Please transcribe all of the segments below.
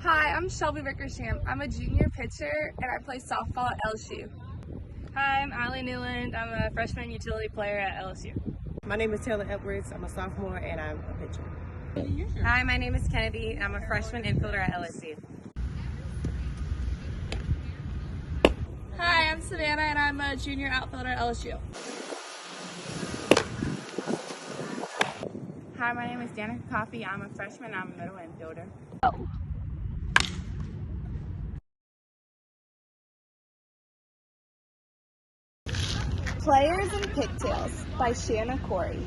Hi, I'm Shelby Rickersham. I'm a junior pitcher and I play softball at LSU. Hi, I'm Allie Newland. I'm a freshman utility player at LSU. My name is Taylor Edwards. I'm a sophomore and I'm a pitcher. Hi, my name is Kennedy. I'm a freshman infielder at LSU. Hi, I'm Savannah and I'm a junior outfielder at LSU. Hi, my name is Danica Coffey. I'm a freshman. I'm a middle infielder. Players and Pigtails by Shanna Corey.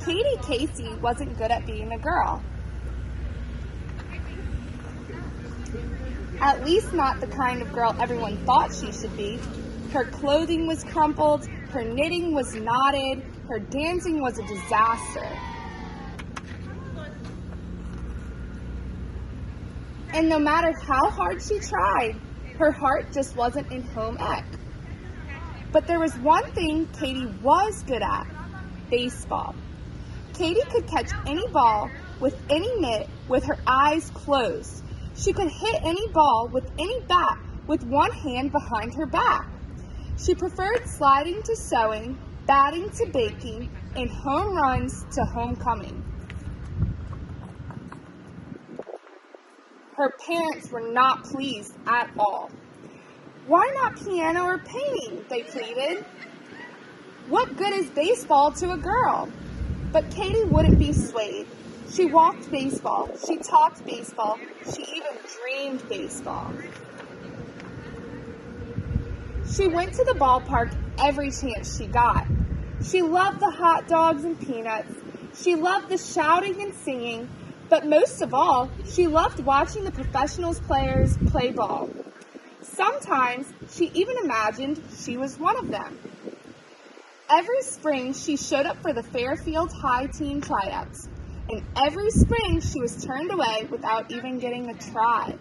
Katie Casey wasn't good at being a girl. At least not the kind of girl everyone thought she should be. Her clothing was crumpled, her knitting was knotted, her dancing was a disaster. And no matter how hard she tried, her heart just wasn't in home ec. But there was one thing Katie was good at: baseball. Katie could catch any ball with any mitt with her eyes closed. She could hit any ball with any bat with one hand behind her back. She preferred sliding to sewing, batting to baking, and home runs to homecoming. Her parents were not pleased at all. Why not piano or painting? They pleaded. What good is baseball to a girl? But Katie wouldn't be swayed. She walked baseball. She talked baseball. She even dreamed baseball. She went to the ballpark every chance she got. She loved the hot dogs and peanuts. She loved the shouting and singing. But most of all, she loved watching the professional players play ball. Sometimes she even imagined she was one of them. Every spring, she showed up for the Fairfield High team tryouts. And every spring, she was turned away without even getting a try.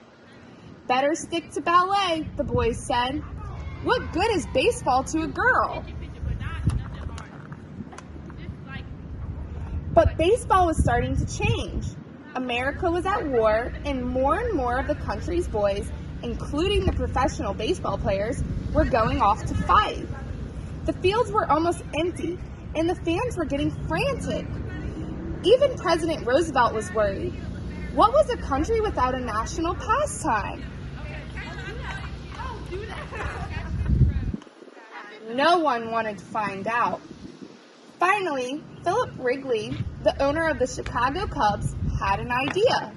Better stick to ballet, the boys said. What good is baseball to a girl? But baseball was starting to change. America was at war, and more of the country's boys, including the professional baseball players, were going off to fight. The fields were almost empty, and the fans were getting frantic. Even President Roosevelt was worried. What was a country without a national pastime? No one wanted to find out. Finally, Philip Wrigley, the owner of the Chicago Cubs, had an idea.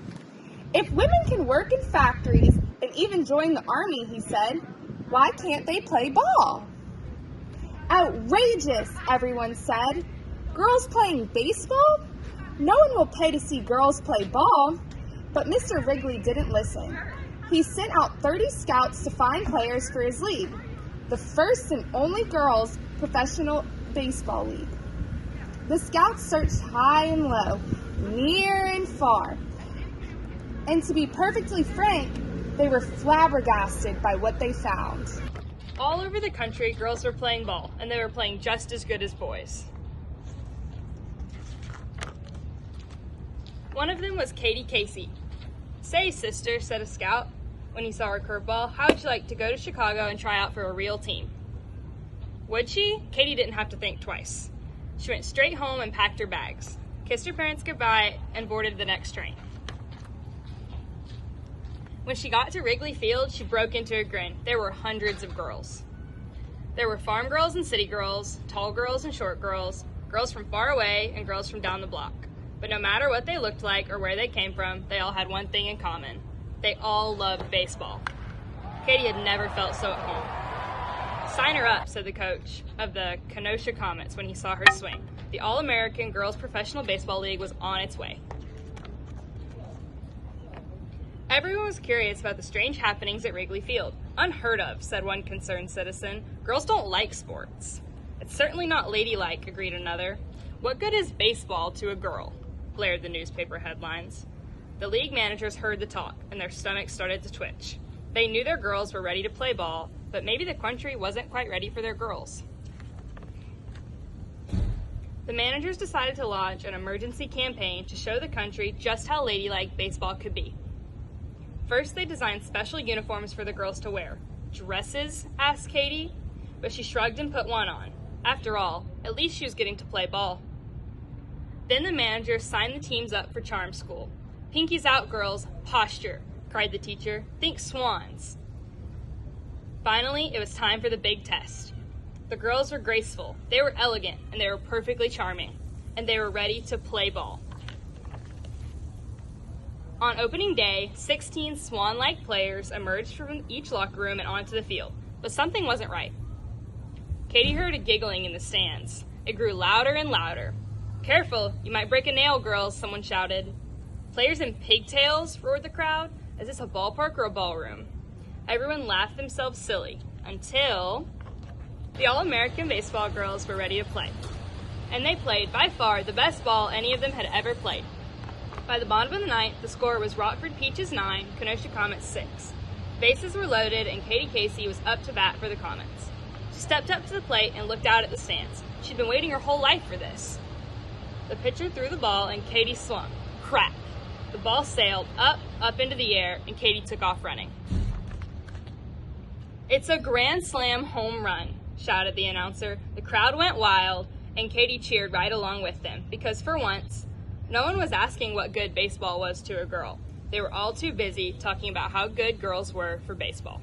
If women can work in factories and even join the army, he said, why can't they play ball? Outrageous, everyone said. Girls playing baseball? No one will pay to see girls play ball. But Mr. Wrigley didn't listen. He sent out 30 scouts to find players for his league, the first and only girls' professional baseball league. The scouts searched high and low, near and far. And to be perfectly frank, they were flabbergasted by what they found. All over the country, girls were playing ball, and they were playing just as good as boys. One of them was Katie Casey. Say, sister, said a scout when he saw her curveball, how would you like to go to Chicago and try out for a real team? Would she? Katie didn't have to think twice. She went straight home and packed her bags, kissed her parents goodbye, and boarded the next train. When she got to Wrigley Field, she broke into a grin. There were hundreds of girls. There were farm girls and city girls, tall girls and short girls, girls from far away, and girls from down the block. But no matter what they looked like or where they came from, they all had one thing in common. They all loved baseball. Katie had never felt so at home. Sign her up, said the coach of the Kenosha Comets when he saw her swing. The All-American Girls Professional Baseball League was on its way. Everyone was curious about the strange happenings at Wrigley Field. Unheard of, said one concerned citizen. Girls don't like sports. It's certainly not ladylike, agreed another. What good is baseball to a girl? Blared the newspaper headlines. The league managers heard the talk, and their stomachs started to twitch. They knew their girls were ready to play ball, but maybe the country wasn't quite ready for their girls. The managers decided to launch an emergency campaign to show the country just how ladylike baseball could be. First, they designed special uniforms for the girls to wear. Dresses? Asked Katie, but she shrugged and put one on. After all, at least she was getting to play ball. Then the managers signed the teams up for charm school. Pinkies out, girls. Posture, cried the teacher. Think swans. Finally, it was time for the big test. The girls were graceful, they were elegant, and they were perfectly charming. And they were ready to play ball. On opening day, 16 swan-like players emerged from each locker room and onto the field. But something wasn't right. Katie heard a giggling in the stands. It grew louder and louder. "Careful, you might break a nail, girls," someone shouted. "Players in pigtails?" roared the crowd. "Is this a ballpark or a ballroom?" Everyone laughed themselves silly until the All-American baseball girls were ready to play. And they played, by far, the best ball any of them had ever played. By the bottom of the ninth, the score was Rockford Peaches 9, Kenosha Comets 6. Bases were loaded, and Katie Casey was up to bat for the Comets. She stepped up to the plate and looked out at the stands. She'd been waiting her whole life for this. The pitcher threw the ball, and Katie swung. Crack! The ball sailed up into the air, and Katie took off running. "It's a grand slam home run," shouted the announcer. The crowd went wild, and Katie cheered right along with them, because for once, no one was asking what good baseball was to a girl. They were all too busy talking about how good girls were for baseball.